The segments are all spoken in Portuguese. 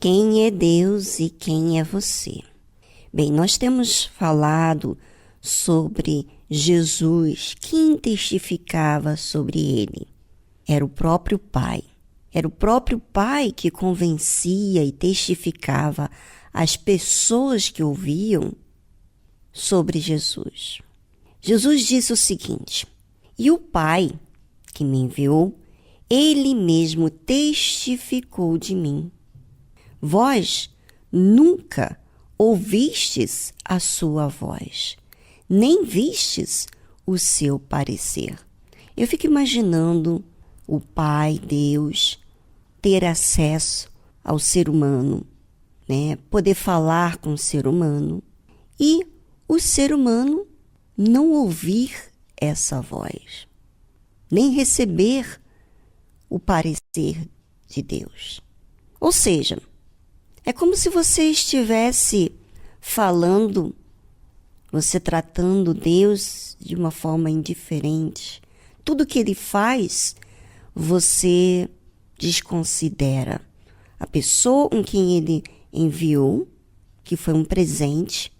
Quem é Deus e quem é você? Bem, nós temos falado sobre Jesus. Quem testificava sobre ele? Era o próprio Pai. Era o próprio Pai que convencia e testificava as pessoas que ouviam sobre Jesus. Jesus disse o seguinte: e o Pai que me enviou, ele mesmo testificou de mim. Vós nunca ouvistes a sua voz, nem vistes o seu parecer. Eu fico imaginando o Pai, Deus, ter acesso ao ser humano, né? Poder falar com o ser humano e o ser humano não ouvir essa voz, nem receber o parecer de Deus. Ou seja, é como se você estivesse falando, você tratando Deus de uma forma indiferente. Tudo que ele faz, você desconsidera. A pessoa com quem ele enviou, que foi um presente,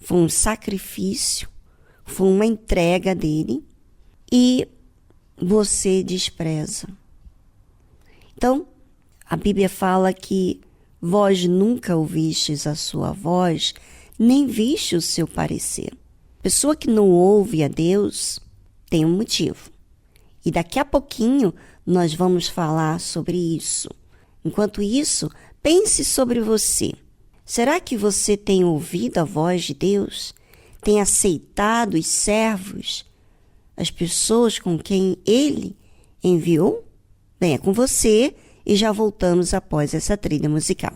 foi um sacrifício, foi uma entrega dele, e você despreza. Então, a Bíblia fala que vós nunca ouvistes a sua voz, nem viste o seu parecer. Pessoa que não ouve a Deus tem um motivo. E daqui a pouquinho nós vamos falar sobre isso. Enquanto isso, pense sobre você. Será que você tem ouvido a voz de Deus? Tem aceitado os servos, as pessoas com quem Ele enviou? Bem, é com você e já voltamos após essa trilha musical.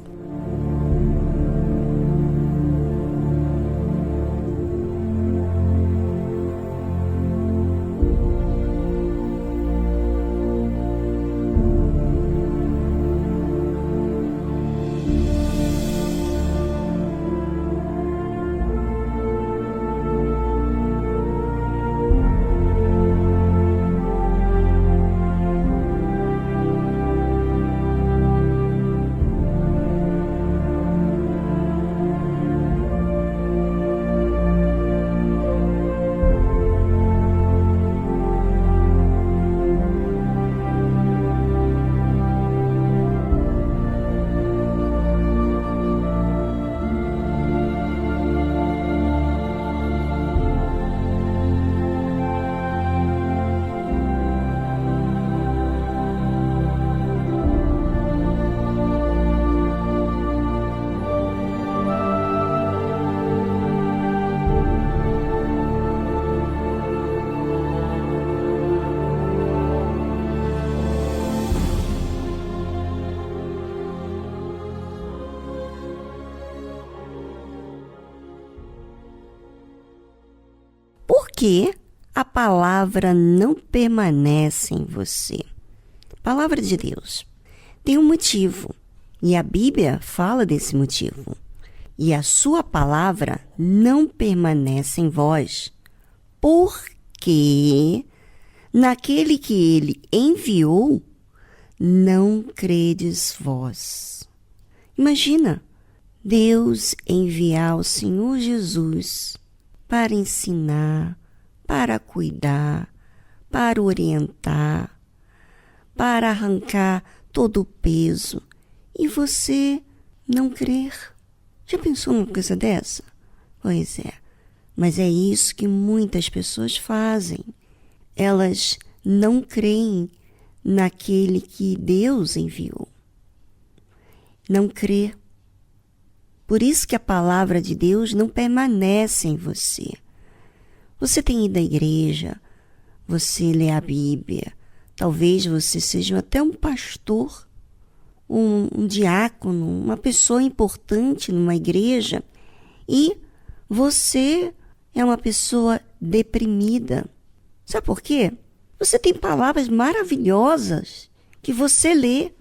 Por que a palavra não permanece em você? Palavra de Deus tem um motivo, e a Bíblia fala desse motivo. E a sua palavra não permanece em vós, porque naquele que ele enviou, não credes vós. Imagina Deus enviar o Senhor Jesus para ensinar, para cuidar, para orientar, para arrancar todo o peso, e você não crer. Já pensou numa coisa dessa? Pois é, mas é isso que muitas pessoas fazem. Elas não creem naquele que Deus enviou. Não crê. Por isso que a palavra de Deus não permanece em você. Você tem ido à igreja, você lê a Bíblia, talvez você seja até um pastor, um diácono, uma pessoa importante numa igreja, e você é uma pessoa deprimida. Sabe por quê? Você tem palavras maravilhosas que você lê,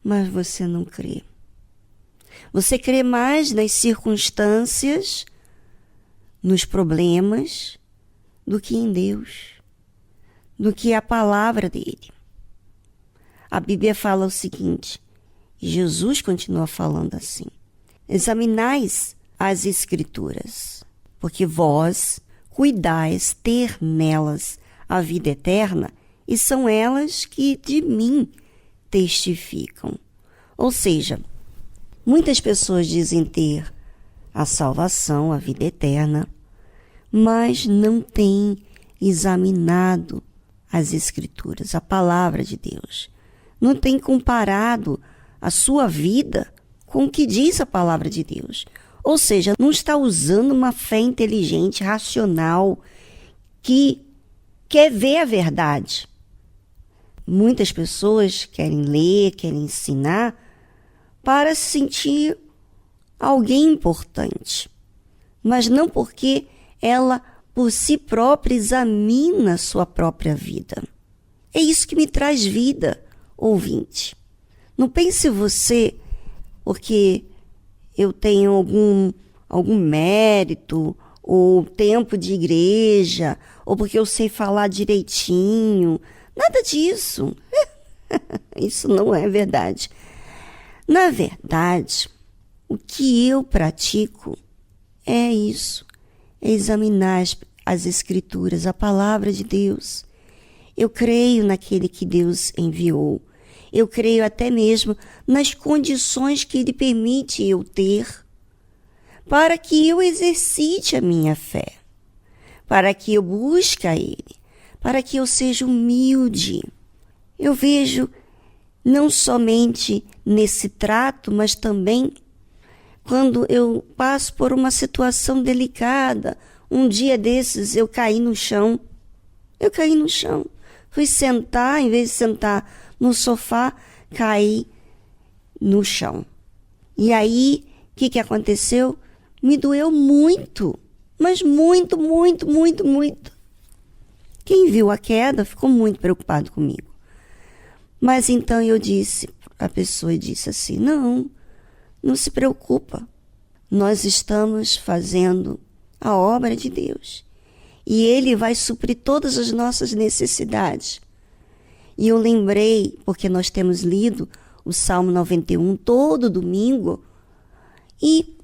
mas você não crê. Você crê mais nas circunstâncias, nos problemas, do que em Deus, do que a palavra dele. A Bíblia fala o seguinte, E Jesus continua falando assim: examinais as Escrituras, porque vós cuidais ter nelas a vida eterna, e são elas que de mim testificam. Ou seja, muitas pessoas dizem ter a salvação, a vida eterna, mas não têm examinado as Escrituras, a palavra de Deus. Não têm comparado a sua vida com o que diz a palavra de Deus. Ou seja, não está usando uma fé inteligente, racional, que quer ver a verdade. Muitas pessoas querem ler, querem ensinar para se sentir alguém importante, mas não porque ela, por si própria, examina sua própria vida. É isso que me traz vida, ouvinte. Não pense você, porque eu tenho algum mérito, ou tempo de igreja, ou porque eu sei falar direitinho. Nada disso. Isso não é verdade. Na verdade, o que eu pratico é isso. É examinar as Escrituras, a palavra de Deus. Eu creio naquele que Deus enviou. Eu creio até mesmo nas condições que Ele permite eu ter para que eu exercite a minha fé, para que eu busque a Ele, para que eu seja humilde. Eu vejo não somente nesse trato, mas também quando eu passo por uma situação delicada. Um dia desses eu caí no chão. Fui sentar, em vez de sentar no sofá, caí no chão. E aí, o que aconteceu? Me doeu muito, mas muito. Quem viu a queda ficou muito preocupado comigo. Mas então a pessoa disse assim: não se preocupa, nós estamos fazendo a obra de Deus e Ele vai suprir todas as nossas necessidades. E eu lembrei, porque nós temos lido o Salmo 91 todo domingo, e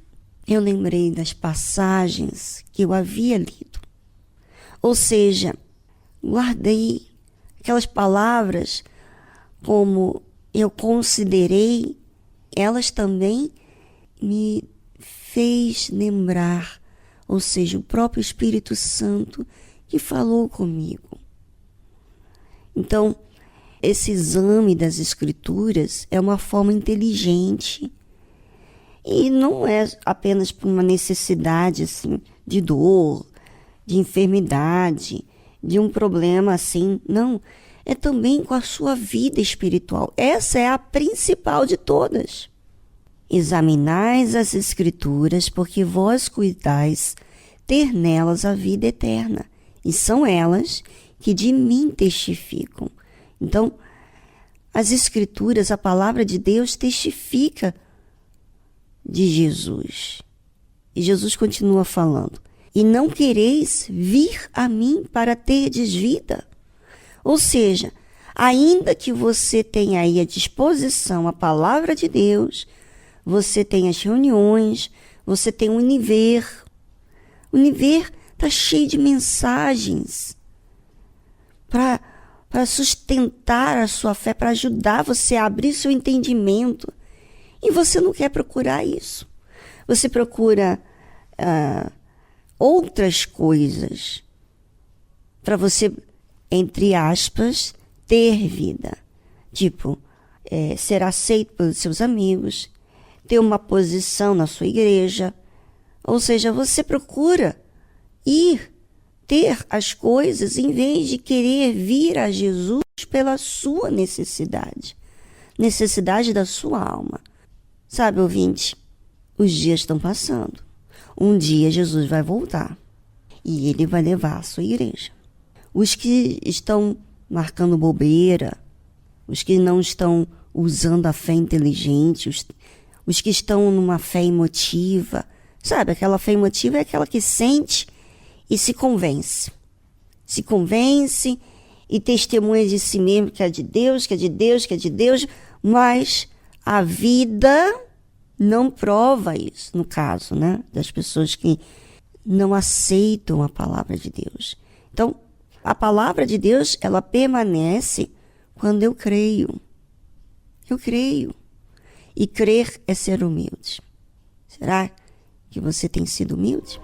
eu lembrei das passagens que eu havia lido. Ou seja, guardei aquelas palavras como eu considerei, elas também me fez lembrar, ou seja, o próprio Espírito Santo que falou comigo. Então, esse exame das Escrituras é uma forma inteligente e não é apenas por uma necessidade assim, de dor, de enfermidade, de um problema assim, não. É também com a sua vida espiritual. Essa é a principal de todas. Examinais as Escrituras, porque vós cuidais ter nelas a vida eterna, e são elas que de mim testificam. Então, as Escrituras, a palavra de Deus, testifica de Jesus. E Jesus continua falando: e não quereis vir a mim para terdes vida. Ou seja, ainda que você tenha aí à disposição a palavra de Deus, você tem as reuniões, você tem o Univer. O Univer está cheio de mensagens para sustentar a sua fé, para ajudar você a abrir seu entendimento. E você não quer procurar isso. Você procura outras coisas para você, entre aspas, ter vida. Tipo, ser aceito pelos seus amigos, ter uma posição na sua igreja. Ou seja, você procura ter as coisas em vez de querer vir a Jesus pela sua necessidade da sua alma. Sabe, ouvinte, os dias estão passando. Um dia Jesus vai voltar e Ele vai levar a sua igreja. Os que estão marcando bobeira, os que não estão usando a fé inteligente, os que estão numa fé emotiva, sabe, aquela fé emotiva é aquela que sente e se convence. Se convence e testemunha de si mesmo que é de Deus, mas a vida não prova isso, no caso, né, das pessoas que não aceitam a palavra de Deus. Então, a palavra de Deus, ela permanece quando eu creio. Eu creio. E crer é ser humilde. Será que você tem sido humilde?